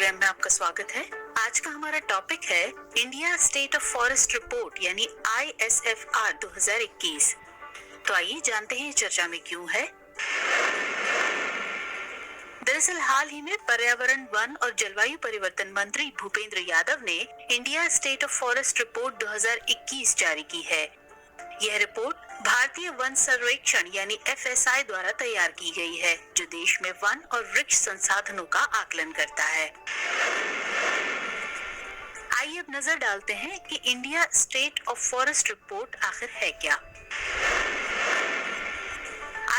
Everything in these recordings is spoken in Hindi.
प्रोग्राम में आपका स्वागत है। आज का हमारा टॉपिक है India state of forest report यानी ISFR 2021। तो आइए जानते हैं चर्चा में क्यों है। दरअसल हाल ही में पर्यावरण, वन और जलवायु परिवर्तन मंत्री भूपेंद्र यादव ने India state of forest report 2021 जारी की है। यह रिपोर्ट भारतीय वन सर्वेक्षण यानी FSI द्वारा तैयार की गई है, जो देश में वन और वृक्ष संसाधनों का आकलन करता है। आइए अब नजर डालते हैं कि India state of forest report आखिर है क्या।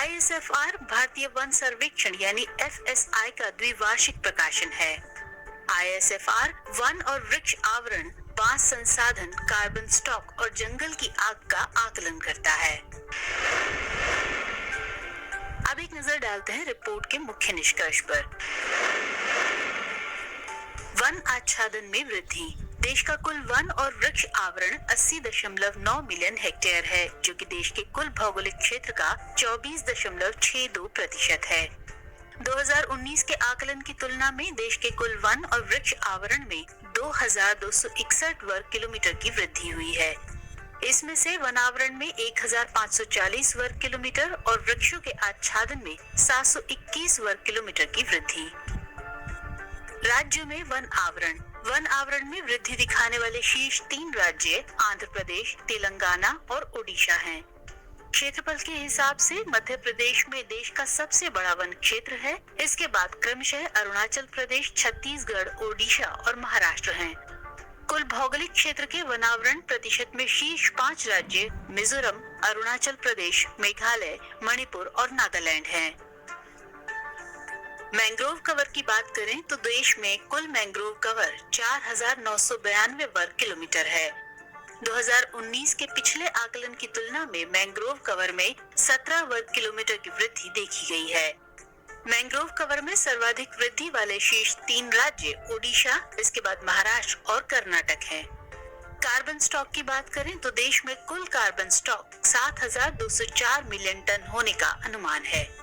ISFR भारतीय वन सर्वेक्षण यानी FSI का द्विवार्षिक प्रकाशन है। ISFR वन और वृक्ष आवरण, बांस संसाधन, कार्बन स्टॉक और जंगल की आग का आकलन करता है। अब एक नजर डालते हैं रिपोर्ट के मुख्य निष्कर्ष पर। वन आच्छादन में वृद्धि। देश का कुल वन और वृक्ष आवरण 80.9 मिलियन हेक्टेयर है, जो कि देश के कुल भौगोलिक क्षेत्र का 24.62% है। 2019 के आकलन की तुलना में देश के कुल वन और वृक्ष आवरण में 2261 वर्ग किलोमीटर की वृद्धि हुई है। इसमें से वनावरण में 1540 वर्ग किलोमीटर और वृक्षों के आच्छादन में 721 वर्ग किलोमीटर की वृद्धि। राज्य में वन आवरण में वृद्धि दिखाने वाले शीर्ष 3 राज्य आंध्र प्रदेश, तेलंगाना और ओडिशा हैं। क्षेत्रफल के हिसाब से मध्य प्रदेश में देश का सबसे बड़ा वन क्षेत्र है। इसके बाद क्रमशः अरुणाचल प्रदेश, छत्तीसगढ़, ओडिशा और महाराष्ट्र हैं। कुल भौगोलिक क्षेत्र के वनावरण प्रतिशत में शीर्ष 5 राज्य मिजोरम, अरुणाचल प्रदेश, मेघालय, मणिपुर और नागालैंड हैं। मैंग्रोव कवर की बात करें तो देश में कुल मैंग्रोव कवर 4992 वर्ग किलोमीटर है। 2019 के पिछले आकलन की तुलना में मैंग्रोव कवर में 17 वर्ग किलोमीटर की वृद्धि देखी गई है। मैंग्रोव कवर में सर्वाधिक वृद्धि वाले शीर्ष 3 राज्य ओडिशा, इसके बाद महाराष्ट्र और कर्नाटक हैं। कार्बन स्टॉक की बात करें तो देश में कुल कार्बन स्टॉक 7204 मिलियन टन होने का अनुमान है।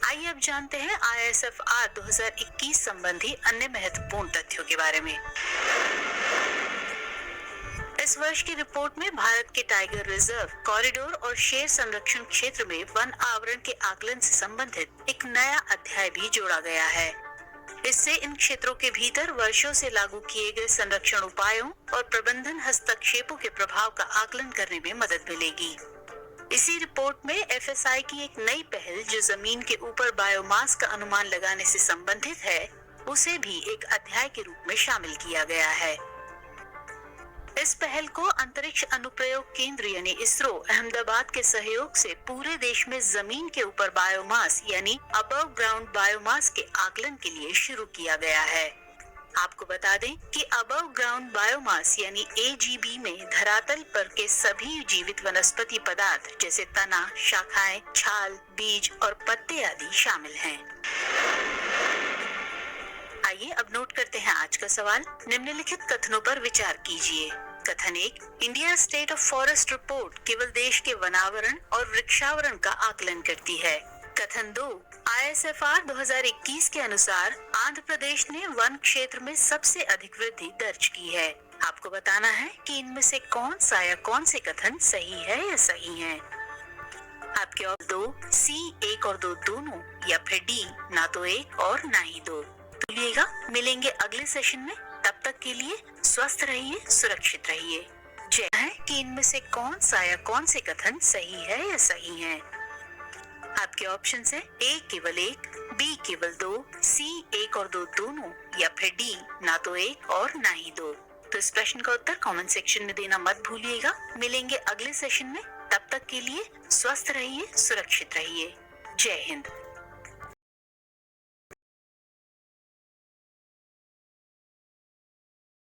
आइए अब जानते हैं ISFR 2021 संबंधी अन्य महत्वपूर्ण तथ्यों के बारे में। इस वर्ष की रिपोर्ट में भारत के टाइगर रिजर्व, कॉरिडोर और शेर संरक्षण क्षेत्र में वन आवरण के आकलन से संबंधित एक नया अध्याय भी जोड़ा गया है। इससे इन क्षेत्रों के भीतर वर्षों से लागू किए गए संरक्षण उपायों और प्रबंधन हस्तक्षेपों के प्रभाव का आकलन करने में मदद मिलेगी। इसी रिपोर्ट में FSI की एक नई पहल, जो जमीन के ऊपर बायोमास का अनुमान लगाने से संबंधित है, उसे भी एक अध्याय के रूप में शामिल किया गया है। इस पहल को अंतरिक्ष अनुप्रयोग केंद्र यानी ISRO अहमदाबाद के सहयोग से पूरे देश में जमीन के ऊपर बायोमास यानी अबव ग्राउंड बायोमास के आकलन के लिए शुरू किया गया है। आपको बता दें कि अबव ग्राउंड बायोमास यानी AGB में धरातल पर के सभी जीवित वनस्पति पदार्थ जैसे तना, शाखाएं, छाल, बीज और पत्ते आदि शामिल हैं। आइए अब नोट करते हैं आज का सवाल। निम्नलिखित कथनों पर विचार कीजिए। कथन 1, India state of forest report केवल देश के वनावरण और वृक्षावरण का आकलन करती है। कथन 2, ISFR 2021 के अनुसार आंध्र प्रदेश ने वन क्षेत्र में सबसे अधिक वृद्धि दर्ज की है। आपको बताना है कि इनमें से कौन सा या कौन से कथन सही है या सही है। आपके ऑप्शन 2, C 1 और 2 दोनों, या फिर D ना तो 1 और ना ही 2। भूलिएगा, मिलेंगे अगले सेशन में। तब तक के लिए स्वस्थ रहिए, सुरक्षित रहिए। जय है कि इनमें से कौन सा या कौन से कथन सही है या सही है। आपके ऑप्शन है A केवल 1, B केवल 2, C 1 और 2 दोनों, या फिर D ना तो 1 और ना ही 2। तो इस प्रश्न का उत्तर कमेंट सेक्शन में देना मत भूलिएगा। मिलेंगे अगले सेशन में। तब तक के लिए स्वस्थ रहिए, सुरक्षित रहिए। जय हिंद।